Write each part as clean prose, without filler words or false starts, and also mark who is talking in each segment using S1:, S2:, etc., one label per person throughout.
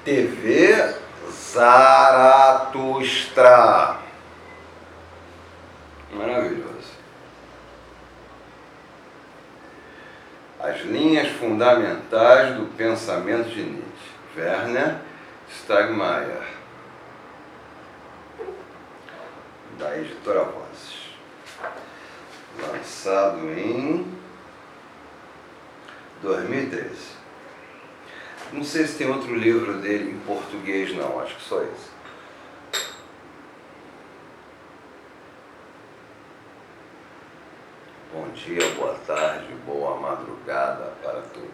S1: TV Zaratustra. Maravilhoso. As linhas fundamentais do pensamento de Nietzsche. Werner Stagmeier, da editora Vozes. Lançado em 2013. Não sei se tem outro livro dele em português, não, acho que só esse. Bom dia, boa tarde, boa madrugada para todos.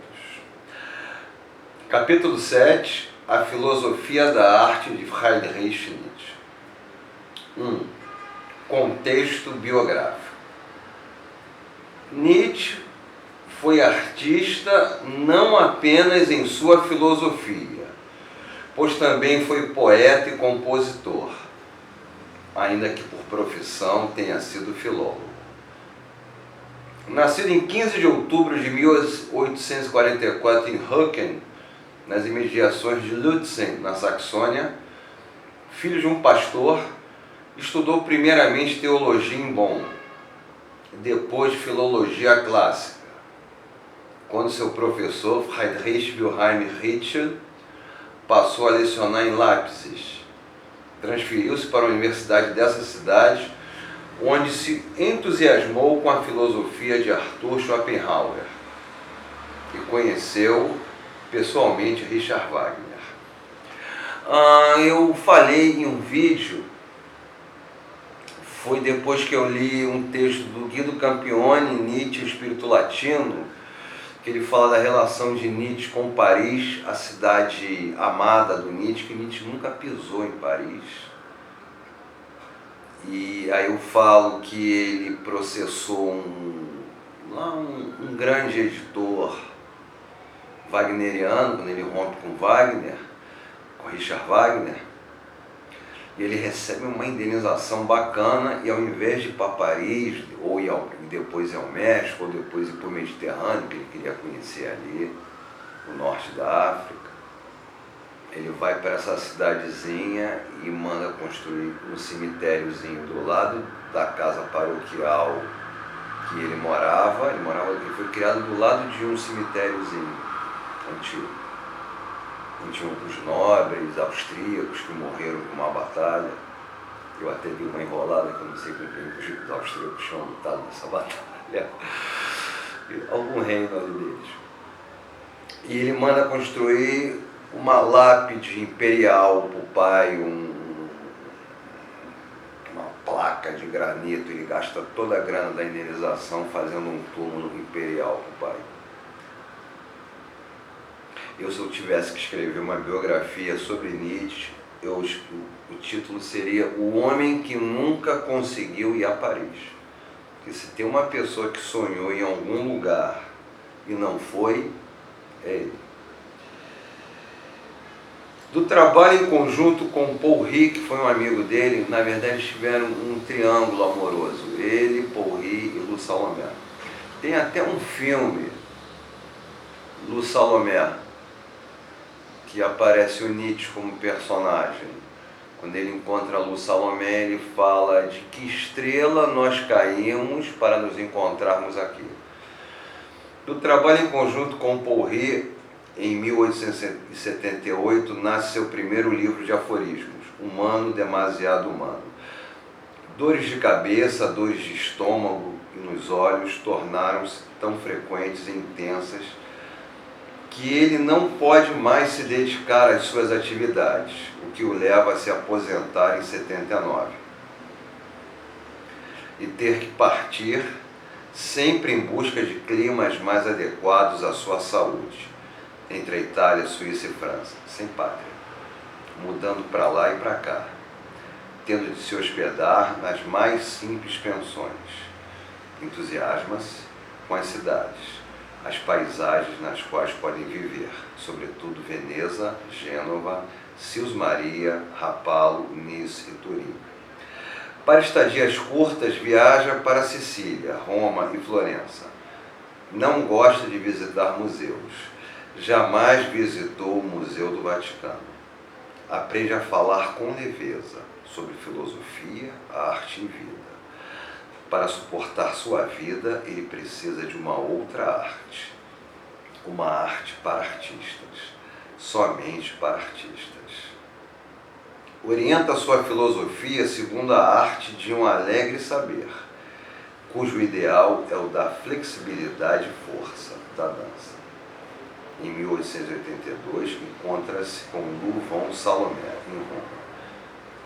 S1: Capítulo 7. A filosofia da arte de Friedrich Nietzsche. 1. Contexto biográfico. Nietzsche foi artista não apenas em sua filosofia, pois também foi poeta e compositor, ainda que por profissão tenha sido filólogo. Nascido em 15 de outubro de 1844 em Rücken, nas imediações de Lützen, na Saxônia, filho de um pastor, estudou primeiramente teologia em Bonn, depois filologia clássica, quando seu professor Friedrich Wilhelm Ritschl passou a lecionar em Leipzig. Transferiu-se para a universidade dessa cidade, onde se entusiasmou com a filosofia de Arthur Schopenhauer e conheceu pessoalmente Richard Wagner. Eu falei em um vídeo, foi depois que eu li um texto do Guido Campione, Nietzsche, o Espírito Latino, que ele fala da relação de Nietzsche com Paris, a cidade amada do Nietzsche, que Nietzsche nunca pisou em Paris. E aí eu falo que ele processou um grande editor wagneriano, quando ele rompe com Wagner, com Richard Wagner, e ele recebe uma indenização bacana, e ao invés de ir para Paris, ou depois ir ao México, ou depois ir para o Mediterrâneo, que ele queria conhecer ali, o norte da África, ele vai para essa cidadezinha e manda construir um cemitériozinho do lado da casa paroquial que ele morava. Ele foi criado do lado de um cemitériozinho antigo. Tinha os nobres austríacos que morreram numa batalha. Eu até vi uma enrolada que eu não sei com quem os austríacos tinham lutado nessa batalha. Algum reino ali deles. E ele manda construir uma lápide imperial para o pai, uma placa de granito. Ele gasta toda a grana da indenização fazendo um túmulo imperial para o pai. Se eu tivesse que escrever uma biografia sobre Nietzsche, o título seria O Homem que Nunca Conseguiu Ir a Paris. Porque se tem uma pessoa que sonhou em algum lugar e não foi, é ele. Do trabalho em conjunto com Paul Ricoeur, que foi um amigo dele, na verdade eles tiveram um triângulo amoroso, ele, Paul Ricoeur e Lou Salomé. Tem até um filme, Lou Salomé, que aparece o Nietzsche como personagem. Quando ele encontra Lou Salomé, ele fala de que estrela nós caímos para nos encontrarmos aqui. Do trabalho em conjunto com Paul Ricoeur, em 1878, nasce seu primeiro livro de aforismos, Humano Demasiado Humano. Dores de cabeça, dores de estômago e nos olhos tornaram-se tão frequentes e intensas que ele não pode mais se dedicar às suas atividades, o que o leva a se aposentar em 79 e ter que partir sempre em busca de climas mais adequados à sua saúde, entre a Itália, Suíça e França, sem pátria, mudando para lá e para cá, tendo de se hospedar nas mais simples pensões. Entusiasma-se com as cidades, as paisagens nas quais podem viver, sobretudo Veneza, Gênova, Sils Maria, Rapallo, Nice e Turim. Para estadias curtas, viaja para Sicília, Roma e Florença. Não gosta de visitar museus. Jamais visitou o Museu do Vaticano. aprende a falar com leveza sobre filosofia, arte e vida. Para suportar sua vida, ele precisa de uma outra arte. Uma arte para artistas, somente para artistas. Orienta sua filosofia segundo a arte de um alegre saber, cujo ideal é o da flexibilidade e força da dança. Em 1882, encontra-se com Lu von Salomé, em Roma,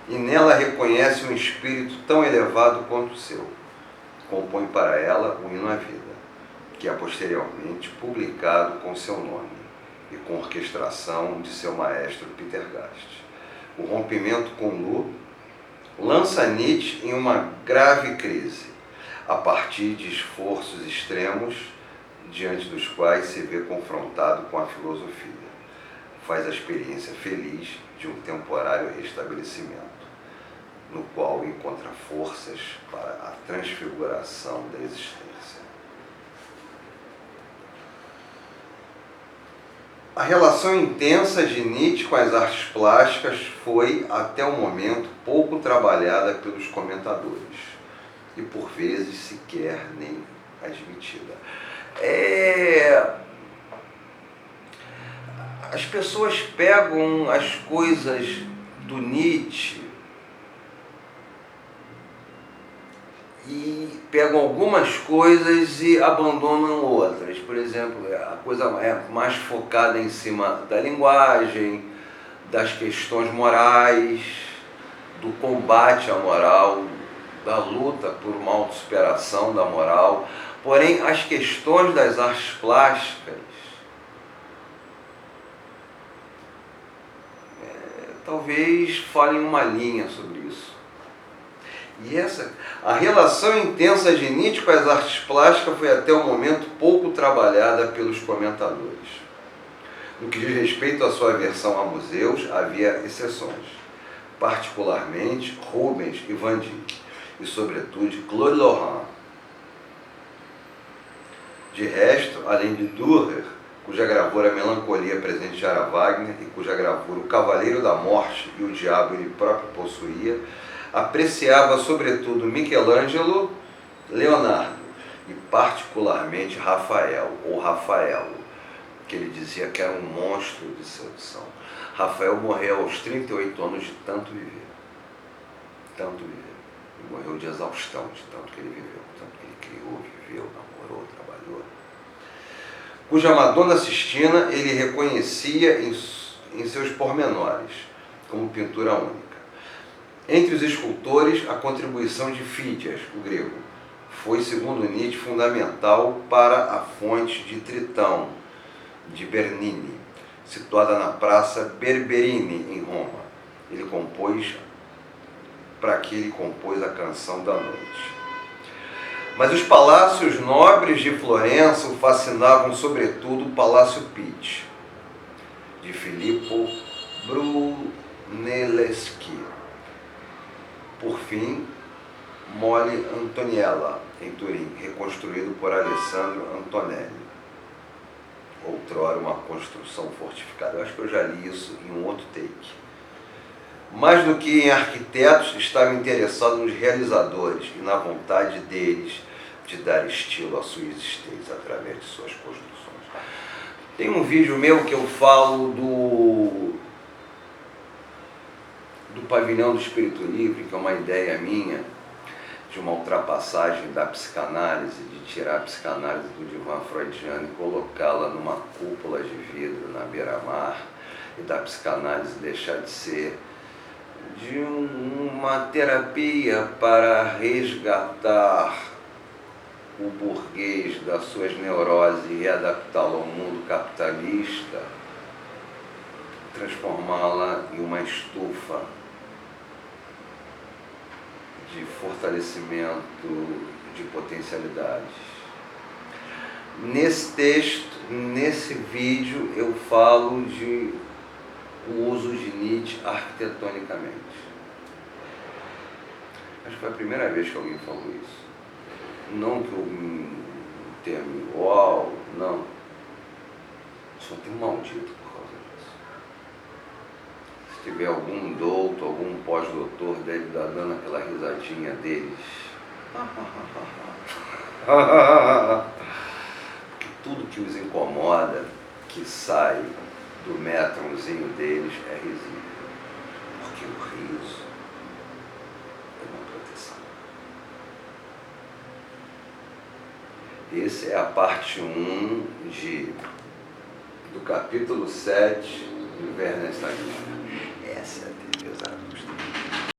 S1: e nela reconhece um espírito tão elevado quanto o seu. Compõe para ela o Hino à Vida, que é posteriormente publicado com seu nome e com orquestração de seu maestro Peter Gast. O rompimento com Lu lança Nietzsche em uma grave crise, a partir de esforços extremos diante dos quais se vê confrontado com a filosofia. Faz a experiência feliz de um temporário restabelecimento, no qual encontra forças para a transfiguração da existência. A relação intensa de Nietzsche com as artes plásticas foi, até o momento, pouco trabalhada pelos comentadores e, por vezes, sequer nem admitida. As pessoas pegam as coisas do Nietzsche e pegam algumas coisas e abandonam outras. Por exemplo, a coisa é mais focada em cima da linguagem, das questões morais, do combate à moral, da luta por uma autossuperação da moral. Porém, as questões das artes plásticas talvez falem uma linha sobre isso. E a relação intensa de Nietzsche com as artes plásticas foi até o momento pouco trabalhada pelos comentadores. No que diz respeito à sua aversão a museus, havia exceções, particularmente Rubens e Van Dyck, e sobretudo Claude Lorrain. De resto, além de Dürer, cuja gravura Melancolia presenteara Wagner e cuja gravura O Cavaleiro da Morte e o Diabo ele próprio possuía, apreciava sobretudo Michelangelo, Leonardo e particularmente Rafael, ou Rafaelo, que ele dizia que era um monstro de sedução. Rafael morreu aos 38 anos de tanto viver. Tanto viver. Ele morreu de exaustão de tanto que ele viveu, tanto que ele criou, viveu, namorou, trabalhou. Cuja Madonna Sistina ele reconhecia em seus pormenores, como pintura única. Entre os escultores, a contribuição de Fídias, o grego, foi, segundo Nietzsche, fundamental para a fonte de Tritão, de Bernini, situada na Praça Berberini, em Roma. Para que ele compôs a Canção da Noite. Mas os palácios nobres de Florença o fascinavam sobretudo o Palácio Pitti, de Filippo Brunelleschi. Por fim, Mole Antoniella, em Turim, reconstruído por Alessandro Antonelli. Outrora uma construção fortificada. Eu acho que eu já li isso em um outro take. Mais do que em arquitetos, estava interessado nos realizadores e na vontade deles de dar estilo à sua existência através de suas construções. Tem um vídeo meu que eu falo do pavilhão do Espírito Livre, que é uma ideia minha de uma ultrapassagem da psicanálise, de tirar a psicanálise do divã freudiano e colocá-la numa cúpula de vidro na beira-mar, e da psicanálise deixar de ser de uma terapia para resgatar o burguês das suas neuroses e adaptá-lo ao mundo capitalista, transformá-la em uma estufa de fortalecimento de potencialidades. Nesse texto, nesse vídeo, eu falo de o uso de Nietzsche arquitetonicamente. Acho que foi a primeira vez que alguém falou isso. Não que eu termo uau, não. Só tem um maldito por causa disso. Se tiver algum doutor, algum pós-doutor, deve estar dando aquela risadinha deles. Tudo que os incomoda, que sai do métrumzinho deles, é risível. Porque o riso é uma proteção. Essa é a parte 1 do capítulo 7 do Inverno está aqui. Essa é a TV Zaratustra.